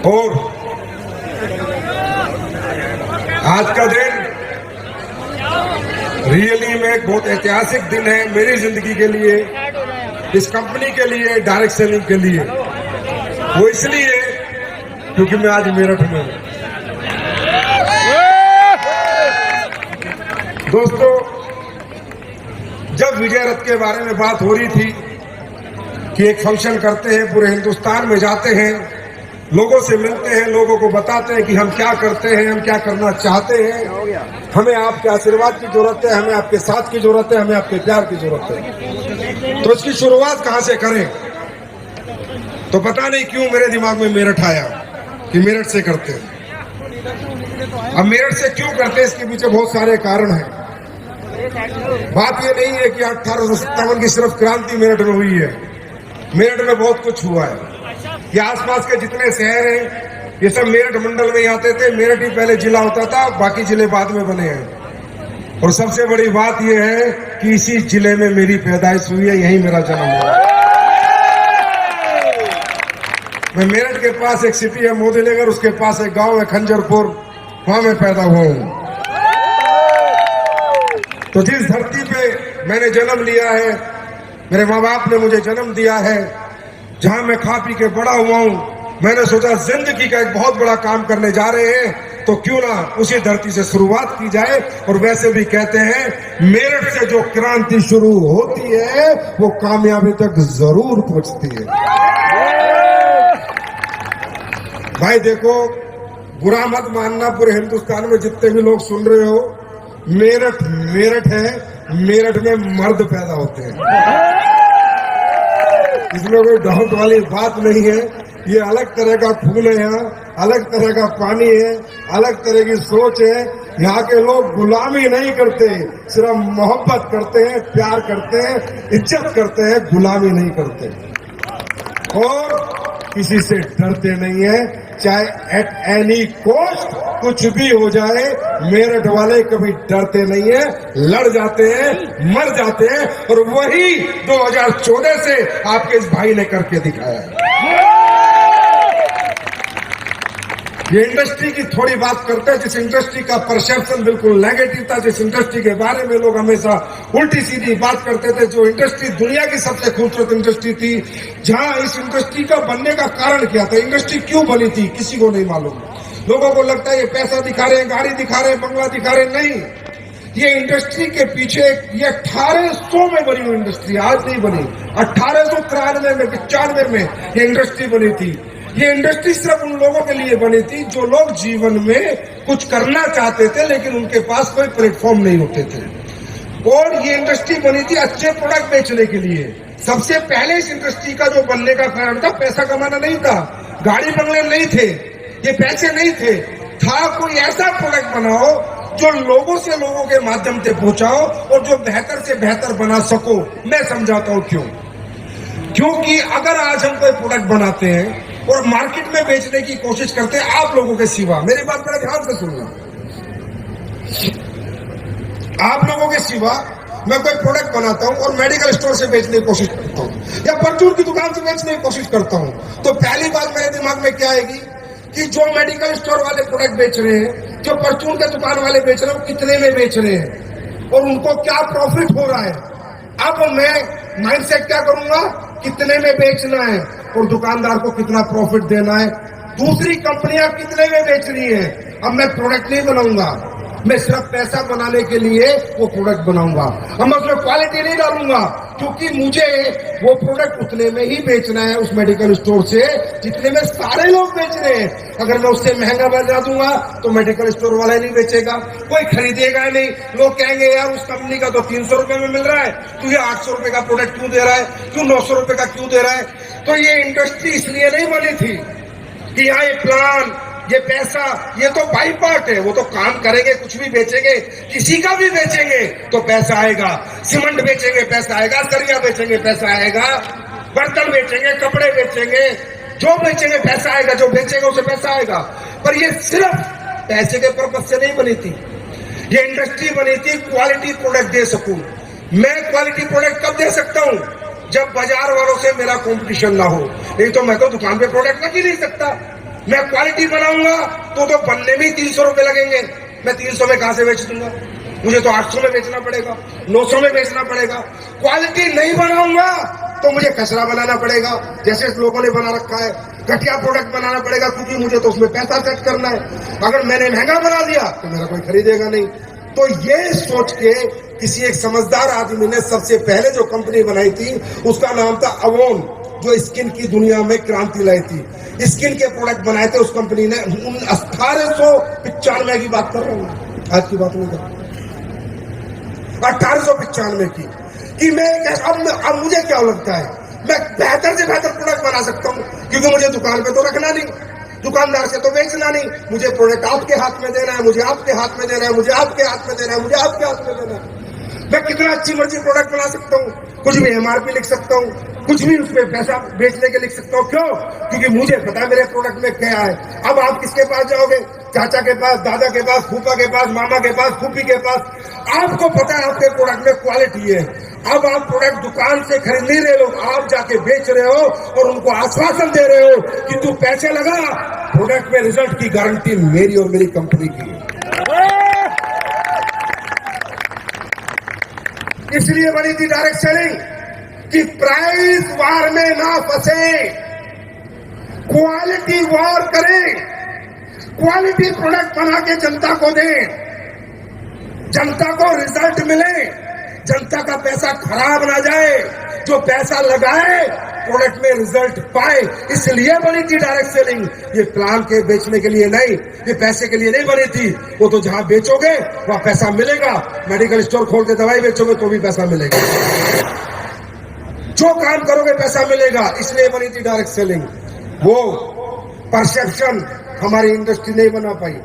और आज का दिन रियली में एक बहुत ऐतिहासिक दिन है मेरी जिंदगी के लिए, इस कंपनी के लिए, डायरेक्ट सेलिंग के लिए। वो इसलिए क्योंकि मैं आज मेरठ में हूं। दोस्तों, जब विजय रथ के बारे में बात हो रही थी कि एक फंक्शन करते हैं, पूरे हिंदुस्तान में जाते हैं, लोगों से मिलते हैं, लोगों को बताते हैं कि हम क्या करते हैं, हम क्या करना चाहते हैं, हमें आपके आशीर्वाद की जरूरत है, हमें आपके साथ की जरूरत है, हमें आपके प्यार की जरूरत है। तो इसकी शुरुआत कहां से करें? तो पता नहीं क्यों मेरे दिमाग में मेरठ आया कि मेरठ से करते हैं। अब मेरठ से क्यों करते हैं, इसके पीछे बहुत सारे कारण हैं। बात ये नहीं है कि 1857 की सिर्फ क्रांति मेरठ में हुई है। मेरठ में बहुत कुछ हुआ है। ये आसपास के जितने शहर हैं, ये सब मेरठ मंडल में ही आते थे। मेरठ ही पहले जिला होता था, बाकी जिले बाद में बने हैं। और सबसे बड़ी बात यह है कि इसी जिले में मेरी पैदाइश हुई है, यही मेरा जन्म हुआ। मैं मेरठ के पास एक सिटी है मोदीनगर, उसके पास एक गांव है खंजरपुर, वहां मैं पैदा हुआ हूं। तो जिस धरती पे मैंने जन्म लिया है, मेरे माँ बाप ने मुझे जन्म दिया है, जहां मैं खा पी के बड़ा हुआ हूं, मैंने सोचा जिंदगी का एक बहुत बड़ा काम करने जा रहे हैं, तो क्यों ना उसी धरती से शुरुआत की जाए। और वैसे भी कहते हैं मेरठ से जो क्रांति शुरू होती है वो कामयाबी तक जरूर पहुंचती है। भाई देखो, बुरा मत मानना, पूरे हिंदुस्तान में जितने भी लोग सुन रहे हो, मेरठ मेरठ है, मेरठ में मर्द पैदा होते हैं, इसमें कोई डाउट वाली बात नहीं है। ये अलग तरह का खून है, यहाँ अलग तरह का पानी है, अलग तरह की सोच है। यहाँ के लोग गुलामी नहीं करते, सिर्फ मोहब्बत करते हैं, प्यार करते हैं, इज्जत करते हैं, गुलामी नहीं करते और किसी से डरते नहीं है, चाहे एट एनी कॉस्ट कुछ भी हो जाए। मेरठ वाले कभी डरते नहीं है, लड़ जाते हैं, मर जाते हैं, और वही 2014 से आपके इस भाई ने करके दिखाया है। ये इंडस्ट्री की थोड़ी बात करते हैं, जिस इंडस्ट्री का परसेप्शन बिल्कुल नेगेटिव था, जिस इंडस्ट्री के बारे में लोग हमेशा उल्टी सीधी बात करते थे, जो इंडस्ट्री दुनिया की सबसे खूबसूरत इंडस्ट्री थी, जहां इस इंडस्ट्री का बनने का कारण क्या था, इंडस्ट्री क्यों बनी थी, किसी को नहीं मालूम। लोगों को लगता है ये पैसा दिखा रहे हैं, गाड़ी दिखा रहे हैं, बंगला दिखा रहे हैं। नहीं, ये इंडस्ट्री के पीछे ये 1800 में बनी हुई इंडस्ट्री, आज नहीं बनी। 1893 में 95 में ये इंडस्ट्री बनी थी। ये इंडस्ट्री सिर्फ उन लोगों के लिए बनी थी जो लोग जीवन में कुछ करना चाहते थे, लेकिन उनके पास कोई प्लेटफॉर्म नहीं होते थे। और ये इंडस्ट्री बनी थी अच्छे प्रोडक्ट बेचने के लिए। सबसे पहले इस इंडस्ट्री का जो बनने का कारण था, पैसा कमाना नहीं था, गाड़ी बंगले नहीं थे, ये पैसे नहीं थे, था कोई ऐसा प्रोडक्ट बनाओ जो लोगों से लोगों के माध्यम से पहुंचाओ और जो बेहतर से बेहतर बना सको। मैं समझाता हूं क्यों। क्योंकि अगर आज हम कोई प्रोडक्ट बनाते हैं और मार्केट में बेचने की कोशिश करते हैं, आप लोगों के सिवा, मेरी बात बड़े ध्यान से सुनना, आप लोगों के सिवा मैं कोई प्रोडक्ट बनाता हूं और मेडिकल स्टोर से बेचने की कोशिश करता हूं या परचून की दुकान से बेचने की कोशिश करता हूं, तो पहली बात मेरे दिमाग में क्या आएगी कि जो मेडिकल स्टोर वाले प्रोडक्ट बेच रहे हैं, जो परचून के दुकान वाले बेच रहे हैं, कितने में बेच रहे हैं और उनको क्या प्रॉफिट हो रहा है। अब मैं माइंडसेट क्या करूंगा, कितने में बेचना है और दुकानदार को कितना प्रॉफिट देना है। दूसरी कंपनियां कितने में बेच रही है। अब मैं प्रोडक्ट नहीं बनाऊंगा, मैं सिर्फ पैसा बनाने के लिए वो प्रोडक्ट बनाऊंगा। अब मैं उसमें क्वालिटी नहीं डालूंगा, क्योंकि मुझे वो प्रोडक्ट उतने में ही बेचना है उस मेडिकल स्टोर से जितने में सारे लोग बेच रहे हैं। अगर मैं उससे महंगा बना दूंगा तो मेडिकल स्टोर वाला नहीं बेचेगा, कोई खरीदेगा नहीं। लोग कहेंगे यार उस कंपनी का तो 300 रुपए में मिल रहा है, तू ये 800 रुपए का प्रोडक्ट क्यों दे रहा है, क्यों 900 रुपए का क्यों दे रहा है। तो ये इंडस्ट्री इसलिए नहीं बनी थी कि यहाँ ये प्लान, ये पैसा, ये तो बाई पार्ट है, वो तो काम करेंगे, कुछ भी बेचेंगे, किसी का भी बेचेंगे तो पैसा आएगा। सीमेंट बेचेंगे पैसा आएगा, सरिया बेचेंगे पैसा आएगा, बर्तन बेचेंगे, कपड़े बेचेंगे, जो बेचेंगे पैसा आएगा, जो बेचेगा उसे पैसा आएगा। पर ये सिर्फ पैसे के पर्पज से नहीं बनी थी, ये इंडस्ट्री बनी थी क्वालिटी प्रोडक्ट दे सकूं। मैं क्वालिटी प्रोडक्ट कब दे सकता हूं, जब बाजार वालों से मेरा कंपटीशन ना हो। नहीं तो मैं तो दुकान पे प्रोडक्ट रख ही नहीं सकता। मैं क्वालिटी बनाऊंगा तो बनने में 300 रुपए लगेंगे। मैं 300 में कहां से बेच दूंगा? मुझे तो 800 में बेचना पड़ेगा, 900 में बेचना पड़ेगा। क्वालिटी नहीं बनाऊंगा तो मुझे कचरा बनाना पड़ेगा, जैसे लोगों ने बना रखा है। घटिया प्रोडक्ट बनाना पड़ेगा, क्योंकि मुझे तो उसमें पैसा सेट करना है। अगर मैंने महंगा बना दिया तो मेरा कोई खरीदेगा नहीं। तो ये सोच के किसी एक समझदार आदमी ने सबसे पहले जो कंपनी बनाई थी उसका नाम था अवोन, जो स्किन की दुनिया में क्रांति लाई थी। स्किन के प्रोडक्ट बनाए थे उस कंपनी ने। 1895 की बात कर रहा हूं, आज की बात नहीं कर रहा। 1895 की कि मैं अब मुझे क्या लगता है, मैं बेहतर से बेहतर प्रोडक्ट बना सकता हूं, क्योंकि मुझे दुकान पे तो रखना नहीं, दुकानदार से तो बेचना नहीं। मुझे प्रोडक्ट आपके हाथ में देना है, मुझे आपके हाथ में देना है, मुझे आपके हाथ में देना है, मुझे आपके हाथ में देना है। मैं कितना अच्छी मर्जी प्रोडक्ट बना सकता हूँ, कुछ भी एमआरपी लिख सकता हूँ, कुछ भी उसमें पैसा बेचने के लिख सकता हूँ। क्यों? क्योंकि मुझे पता है मेरे प्रोडक्ट में क्या है। अब आप किसके पास जाओगे? चाचा के पास, दादा के पास, फूफा के पास, मामा के पास, फूफी के पास। आपको पता है आपके प्रोडक्ट में क्वालिटी है। अब आप प्रोडक्ट दुकान से खरीद नहीं रहे लोग, आप जाके बेच रहे हो और उनको आश्वासन दे रहे हो कि तू पैसे लगा, प्रोडक्ट में रिजल्ट की गारंटी मेरी और मेरी कंपनी की है। इसलिए बनी थी डायरेक्ट सेलिंग कि प्राइस वार में ना फंसे, क्वालिटी वार करें, क्वालिटी प्रोडक्ट बना के जनता को दें, जनता को रिजल्ट मिले, जनता का पैसा खराब ना जाए, जो पैसा लगाए प्रोडक्ट में रिजल्ट पाए। इसलिए बनी थी डायरेक्ट सेलिंग। ये प्लान के बेचने के लिए नहीं, ये पैसे के लिए नहीं बनी थी। वो तो जहां बेचोगे वहां पैसा मिलेगा। मेडिकल स्टोर खोल के दवाई बेचोगे तो भी पैसा मिलेगा, जो काम करोगे पैसा मिलेगा। इसलिए बनी थी डायरेक्ट सेलिंग। वो परसेप्शन हमारी इंडस्ट्री नहीं बना पाई।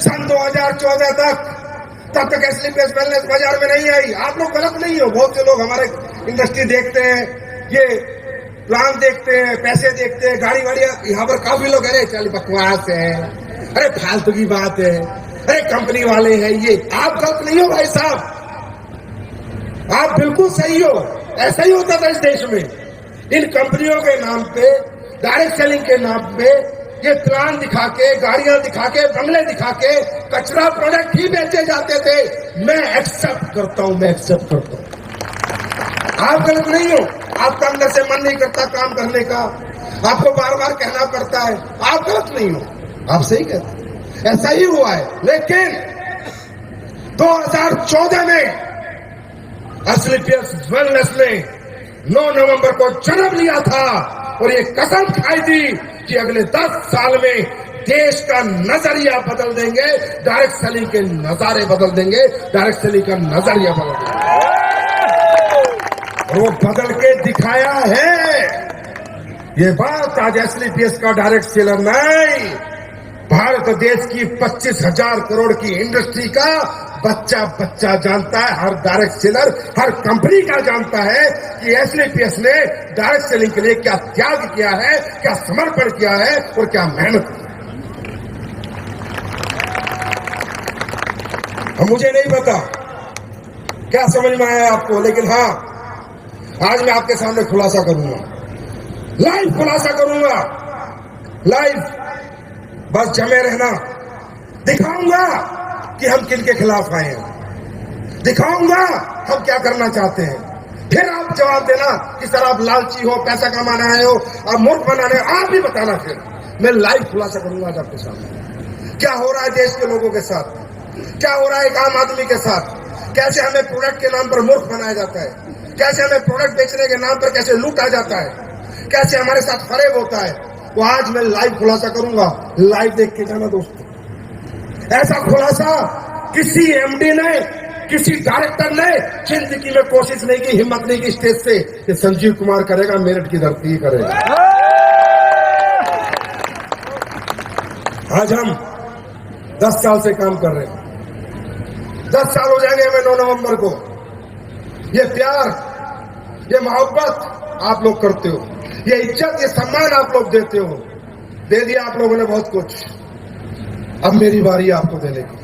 सन 2014 तब तक स्लीपलेस वेलनेस बाजार में नहीं आई। आप लोग गलत नहीं हो, बहुत से लोग हमारे इंडस्ट्री देखते हैं, ये प्लान देखते हैं, पैसे देखते हैं, गाड़ी वाड़ी। यहाँ पर काफी लोग अरे चल बकवास है, अरे फालतू की बात है, अरे कंपनी वाले हैं ये। आप गलत नहीं हो भाई साहब, आप बिल्कुल सही हो। ऐसा ही होता था इस देश में। इन कंपनियों के नाम पे, डायरेक्ट सेलिंग के नाम पे ये प्लान दिखा के, गाड़ियां दिखा के, बंगले दिखा के कचरा प्रोडक्ट ही बेचे जाते थे। मैं एक्सेप्ट करता हूं, मैं एक्सेप्ट करता हूं। आप गलत नहीं हो, आपका अंदर से मन नहीं करता काम करने का, आपको बार बार कहना पड़ता है। आप गलत नहीं हो, आप सही कहते, ऐसा ही हुआ है। लेकिन 2014 में स्लीपलेस वेलनेस ने 9 नवंबर को जन्म लिया था और ये कसम खाई थी कि अगले 10 साल में देश का नजरिया बदल देंगे, डायरेक्ट सेलिंग के नजारे बदल देंगे, डायरेक्ट सेलिंग का नजरिया बदल देंगे। और वो बदल के दिखाया है। ये बात आज स्लीपलेस का डायरेक्ट सेलर नहीं, भारत देश की 25,000 करोड़ की इंडस्ट्री का बच्चा बच्चा जानता है। हर डायरेक्ट सेलर, हर कंपनी का जानता है कि स्लीपलेस ने डायरेक्ट सेलिंग के लिए क्या त्याग किया है, क्या समर्पण किया है और क्या मेहनत की। मुझे नहीं पता क्या समझ में आया आपको, लेकिन हाँ, आज मैं आपके सामने खुलासा करूंगा, लाइव खुलासा करूंगा, लाइव। बस जमे रहना, दिखाऊंगा कि हम किन के खिलाफ आए हैं, दिखाऊंगा हम क्या करना चाहते हैं। फिर आप जवाब देना कि सर आप लालची हो, पैसा कमाना आए हो, आप मूर्ख बनाने, आप भी बताना। फिर मैं लाइव खुलासा करूंगा आज आपके सामने क्या हो रहा है देश के लोगों के साथ, क्या हो रहा है एक आम आदमी के साथ, कैसे हमें प्रोडक्ट के नाम पर मूर्ख बनाया जाता है, कैसे हमें प्रोडक्ट बेचने के नाम पर कैसे लूटा जाता है, कैसे हमारे साथ फरेब होता है। वो आज मैं लाइव खुलासा करूंगा, लाइव देख के जाना दोस्तों। ऐसा खुलासा किसी एमडी ने, किसी डायरेक्टर ने जिंदगी में कोशिश नहीं की, हिम्मत नहीं की स्टेज से कि संजीव कुमार करेगा, मेरठ की धरती ही करेगा। आज हम 10 साल से काम कर रहे हैं, 10 साल हो जाएंगे हमें 9 नवंबर को। ये प्यार, ये मोहब्बत आप लोग करते हो, ये इज्जत, ये सम्मान आप लोग देते हो। दे दिया आप लोगों ने बहुत कुछ, अब मेरी बारी है आपको देने की।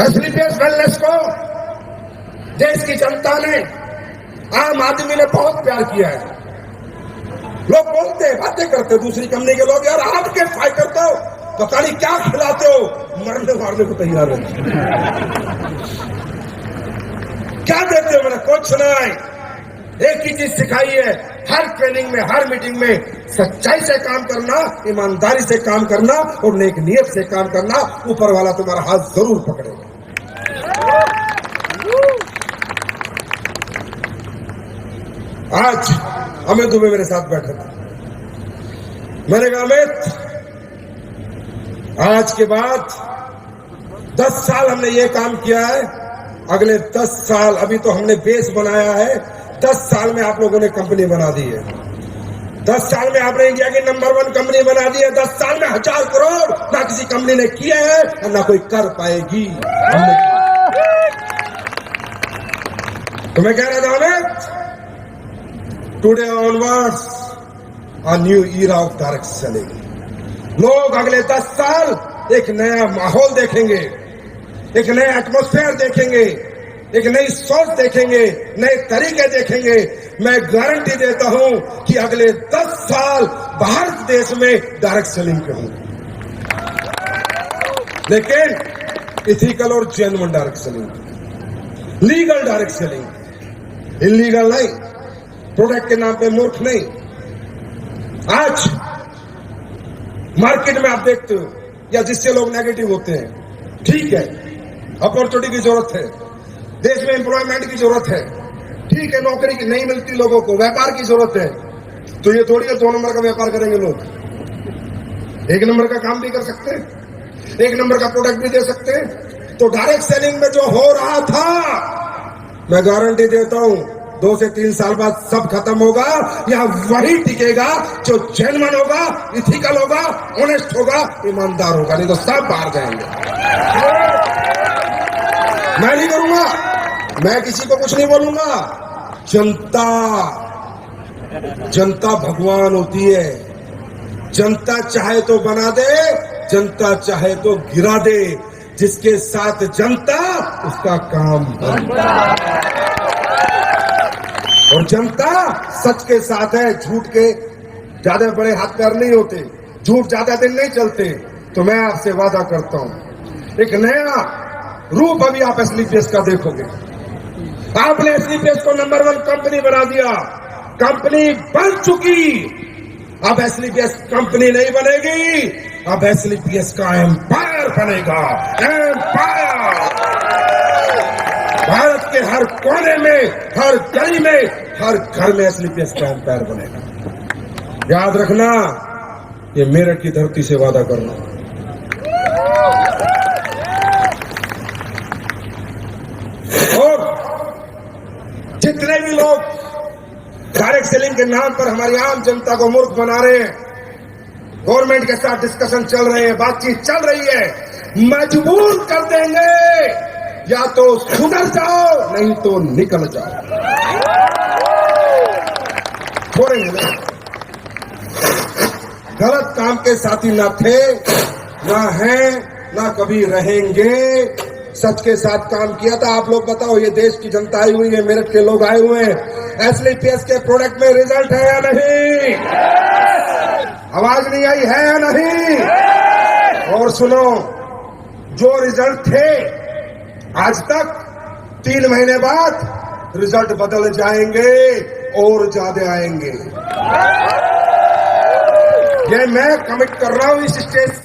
स्लीपलेस वेलनेस को देश की जनता ने, आम आदमी ने बहुत प्यार किया है। लोग बोलते हैं, बातें करते, दूसरी कंपनी के लोग, यार आप क्या फाय करते हो, पता नहीं क्या खिलाते हो, मरने मारने को तैयार हो। क्या देते हो? मैंने कुछ नहीं, एक ही चीज सिखाई है, हर ट्रेनिंग में, हर मीटिंग में सच्चाई से काम करना, ईमानदारी से काम करना और नेक नियत से काम करना। ऊपर वाला तुम्हारा हाथ जरूर पकड़ेगा। आज अमित दुबे मेरे साथ बैठे थे। मैंने कहा अमित, आज के बाद 10 साल हमने ये काम किया है, अगले 10 साल, अभी तो हमने बेस बनाया है, 10 साल में आप लोगों ने कंपनी बना दी है। 10 साल में आपने इंडिया की नंबर 1 कंपनी बना दी है। 10 साल में 1000 करोड़ ना किसी कंपनी ने किया है और ना कोई कर पाएगी। तो मैं कह रहा था Amit, today onwards a new era of direct selling. लोग अगले 10 साल एक नया माहौल देखेंगे, एक नया एटमॉस्फेयर देखेंगे, एक नई सोच देखेंगे, नए तरीके देखेंगे। मैं गारंटी देता हूं कि अगले 10 साल भारत देश में डायरेक्ट सेलिंग के होंगे, लेकिन इथिकल और genuine direct selling, legal direct selling, illegal नहीं, प्रोडक्ट के नाम पे मूर्ख नहीं। आज मार्केट में आप देखते हो, या जिससे लोग नेगेटिव होते हैं, ठीक है, अपॉर्चुनिटी की जरूरत है, देश में एम्प्लॉयमेंट की जरूरत है, ठीक है, नौकरी की नहीं मिलती लोगों को, व्यापार की जरूरत है, तो ये थोड़ी है 2 नंबर का व्यापार करेंगे लोग। 1 नंबर का काम भी कर सकते हैं, 1 नंबर का प्रोडक्ट भी दे सकते हैं। तो डायरेक्ट सेलिंग में जो हो रहा था, मैं गारंटी देता हूं 2 से 3 साल बाद सब खत्म होगा। यहां वही टिकेगा जो जेन्युइन होगा, इथिकल होगा, ऑनेस्ट होगा, ईमानदार होगा, नहीं तो सब बाहर जाएंगे। मैं नहीं करूंगा, मैं किसी को कुछ नहीं बोलूंगा। जनता भगवान होती है। जनता चाहे तो बना दे, जनता चाहे तो गिरा दे। जिसके साथ जनता, उसका काम बनता। और जनता सच के साथ है, झूठ के ज्यादा बड़े हाथ पैर नहीं होते, झूठ ज्यादा दिन नहीं चलते। तो मैं आपसे वादा करता हूं, एक नया रूप अभी आप एसलीपीएस का देखोगे। आपने एसलीपीएस को नंबर 1 कंपनी बना दिया, कंपनी बन चुकी। अब एसलीपीएस कंपनी नहीं बनेगी, अब एसलीपीएस का एम्पायर बनेगा। एम्पायर भारत के हर कोने में, हर गली में, हर घर में एसलीपीएस का एम्पायर बनेगा। याद रखना, ये मेरठ की धरती से वादा करना। और जितने भी लोग डायरेक्ट सेलिंग के नाम पर हमारी आम जनता को मूर्ख बना रहे हैं, गवर्नमेंट के साथ डिस्कशन चल रहे हैं, बातचीत चल रही है, मजबूर कर देंगे। या तो सुधर जाओ, नहीं तो निकल जाओ। छोड़ेंगे ना। गलत काम के साथी ना थे, ना हैं, ना कभी रहेंगे। सच के साथ काम किया था। आप लोग बताओ, ये देश की जनता आई हुई है, मेरठ के लोग आए हुए हैं, एसलीपीएस के प्रोडक्ट में रिजल्ट है या नहीं? आवाज नहीं आई है या नहीं? और सुनो, जो रिजल्ट थे आज तक, 3 महीने बाद रिजल्ट बदल जाएंगे और ज्यादा आएंगे। ये मैं कमिट कर रहा हूं इस स्टेज